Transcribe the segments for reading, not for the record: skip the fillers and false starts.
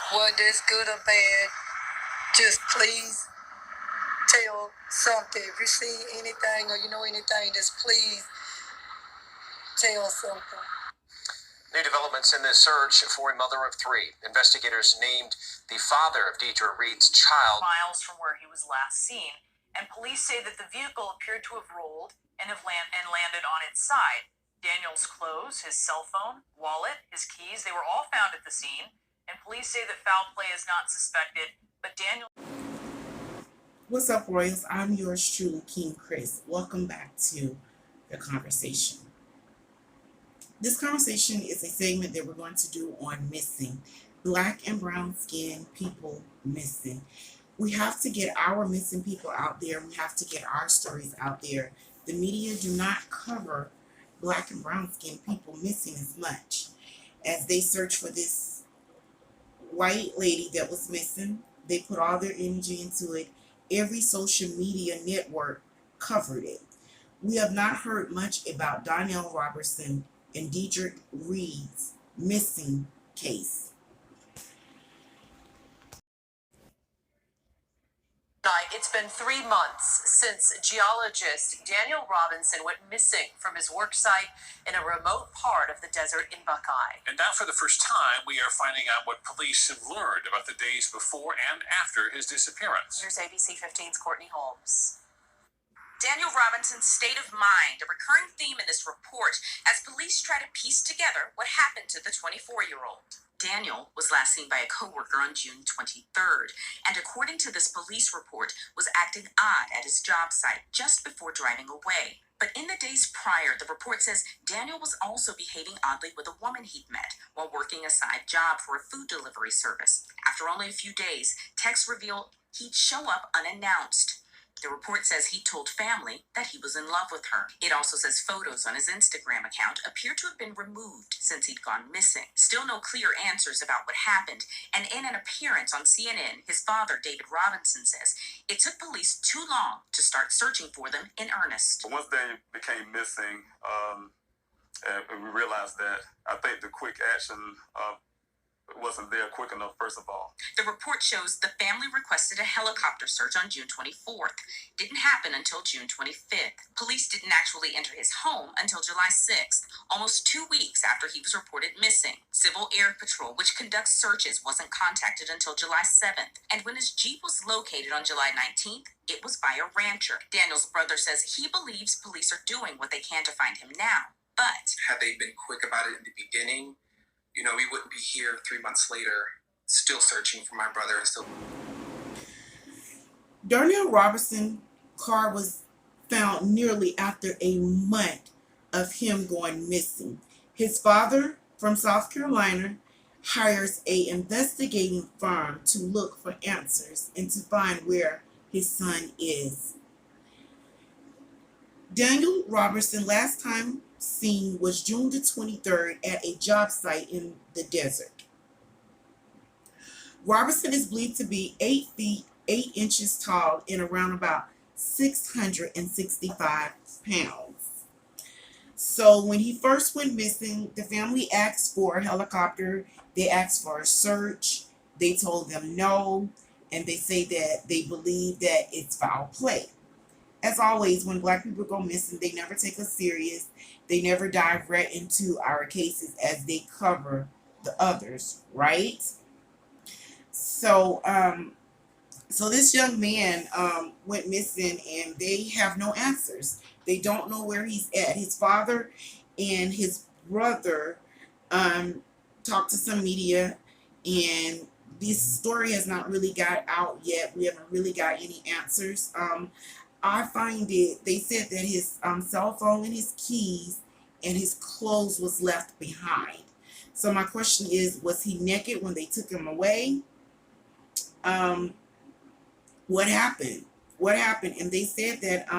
whether it's good or bad, just please tell something. If you see anything or you know anything, just please tell something. New developments in this search for a mother of three. Investigators named the father of Deidre Reid's child miles from where he was last seen, and police say that the vehicle appeared to have rolled and landed on its side. Daniel's clothes, his cell phone, wallet, his keys, they were all found at the scene, and police say that foul play is not suspected, but Daniel... What's up, Royals? I'm yours truly, King Chris. Welcome back to the conversation. This conversation is a segment that we're going to do on missing. Black and brown skin people missing. We have to get our missing people out there. We have to get our stories out there. The media do not cover black and brown skin people missing as much. As they search for this white lady that was missing, they put all their energy into it. Every social media network covered it. We have not heard much about Donnell Robertson and Deidre Reid's missing case. It's been 3 months since geologist Daniel Robinson went missing from his work site in a remote part of the desert in Buckeye. And now for the first time, we are finding out what police have learned about the days before and after his disappearance. Here's ABC 15's Courtney Holmes. Daniel Robinson's state of mind, a recurring theme in this report, as police try to piece together what happened to the 24-year-old. Daniel was last seen by a coworker on June 23rd, and according to this police report, was acting odd at his job site just before driving away. But in the days prior, the report says Daniel was also behaving oddly with a woman he'd met while working a side job for a food delivery service. After only a few days, texts reveal he'd show up unannounced. The report says he told family that he was in love with her. It also says photos on his Instagram account appear to have been removed since he'd gone missing. Still no clear answers about what happened, and in an appearance on CNN, his father, David Robinson, says it took police too long to start searching for them in earnest. Once they became missing, and we realized that, I think the quick action wasn't there quick enough, first of all. The report shows the family requested a helicopter search on June 24th. Didn't happen until June 25th. Police didn't actually enter his home until July 6th, almost 2 weeks after he was reported missing. Civil Air Patrol, which conducts searches, wasn't contacted until July 7th. And when his Jeep was located on July 19th, it was by a rancher. Daniel's brother says he believes police are doing what they can to find him now. But had they been quick about it in the beginning, we wouldn't be here 3 months later, still searching for my brother and still. Donnell Robinson's car was found nearly after a month of him going missing. His father from South Carolina hires an investigating firm to look for answers and to find where his son is. Daniel Robertson last time seen was June the 23rd at a job site in the desert. Robertson is believed to be 8 feet 8 inches tall and around about 665 pounds. So when he first went missing, the family asked for a helicopter. They asked for a search. They told them no, and they say that they believe that it's foul play. As always, when black people go missing, they never take us serious. They never dive right into our cases as they cover the others, right? So, this young man went missing, and they have no answers. They don't know where he's at. His father and his brother talked to some media, and this story has not really got out yet. We haven't really got any answers. I find it, they said that his cell phone and his keys and his clothes was left behind. So my question is, was he naked when they took him away? What happened? What happened? And they said that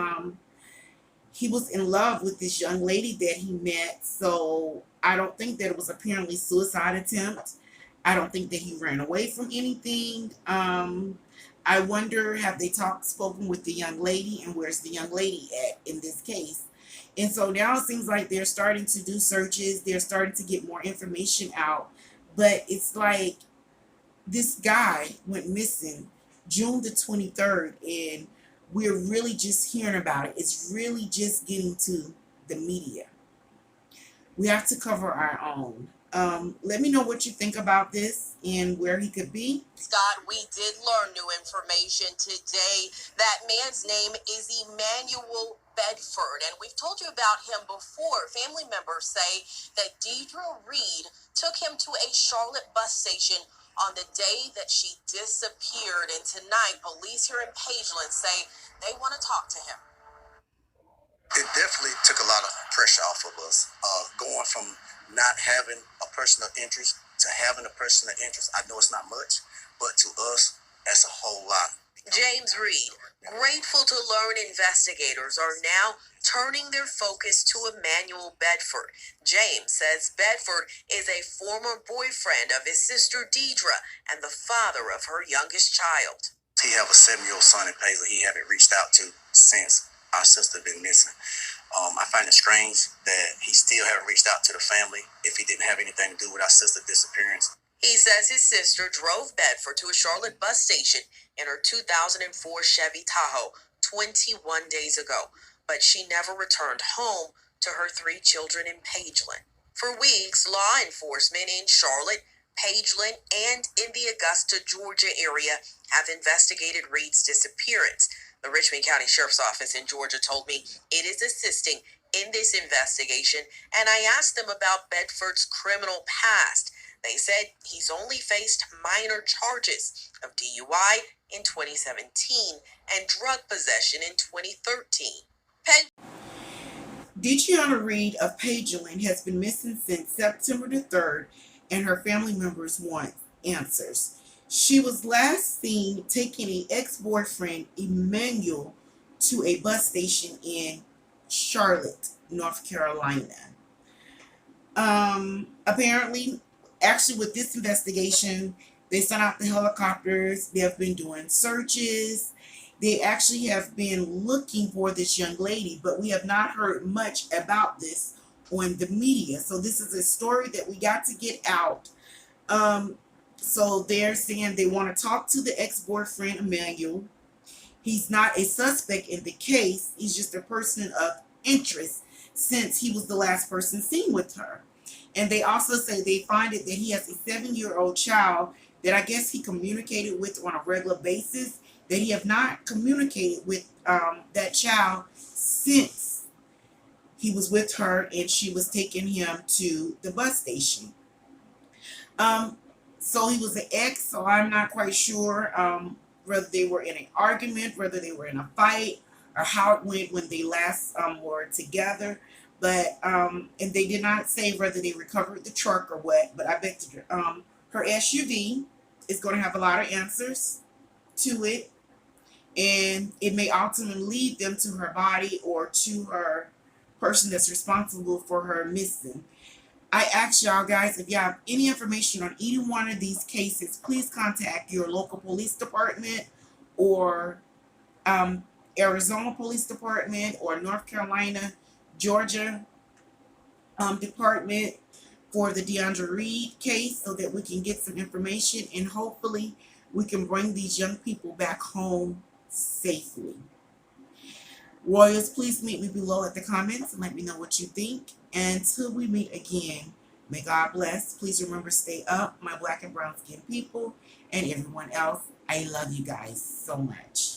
he was in love with this young lady that he met. So I don't think that it was apparently suicide attempt. I don't think that he ran away from anything. I wonder, have they spoken with the young lady, and where's the young lady at in this case? And so now it seems like they're starting to do searches. They're starting to get more information out. But it's like this guy went missing June the 23rd, and we're really just hearing about it. It's really just getting to the media. We have to cover our own. Let me know what you think about this and where he could be. Scott, we did learn new information today. That man's name is Emmanuel Bedford, and we've told you about him before. Family members say that Deidre Reid took him to a Charlotte bus station on the day that she disappeared. And tonight, police here in Pageland say they want to talk to him. It definitely took a lot of pressure off of us. Going from not having a person of interest to having a person of interest, I know it's not much, but to us, that's a whole lot. James Reid, grateful to learn investigators are now turning their focus to Emmanuel Bedford. James says Bedford is a former boyfriend of his sister Deidre and the father of her youngest child. He have a 7-year-old son in Paisley he haven't reached out to since our sister been missing. I find it strange that he still haven't reached out to the family if he didn't have anything to do with our sister's disappearance. He says his sister drove Bedford to a Charlotte bus station in her 2004 Chevy Tahoe 21 days ago, but she never returned home to her 3 children in Pageland. For weeks, law enforcement in Charlotte, Pageland, and in the Augusta, Georgia area have investigated Reid's disappearance. The Richmond County Sheriff's Office in Georgia told me it is assisting in this investigation, and I asked them about Bedford's criminal past. They said he's only faced minor charges of DUI in 2017 and drug possession in 2013. Deidre Reid of Pageland has been missing since September the 3rd, and her family members want answers. She was last seen taking an ex-boyfriend, Emmanuel, to a bus station in Charlotte, North Carolina. Apparently, actually with this investigation, they sent out the helicopters. They have been doing searches. They actually have been looking for this young lady, but we have not heard much about this on the media. So this is a story that we got to get out. So they're saying they want to talk to the ex-boyfriend, Emmanuel. He's not a suspect in the case. He's just a person of interest since he was the last person seen with her. And they also say they find it that he has a 7-year-old child that I guess he communicated with on a regular basis, that he have not communicated with that child since he was with her and she was taking him to the bus station. So he was an ex, so I'm not quite sure whether they were in an argument, whether they were in a fight, or how it went when they last were together. But and they did not say whether they recovered the truck or what. But I bet her SUV is going to have a lot of answers to it, and it may ultimately lead them to her body or to her person that's responsible for her missing. I ask y'all guys, if y'all have any information on either one of these cases, please contact your local police department or Arizona Police Department or North Carolina, Georgia Department for the Deidre Reid case so that we can get some information and hopefully we can bring these young people back home safely. Royals, please meet me below at the comments and let me know what you think. Until we meet again, may God bless. Please remember, stay up, my black and brown skinned people, and everyone else. I love you guys so much.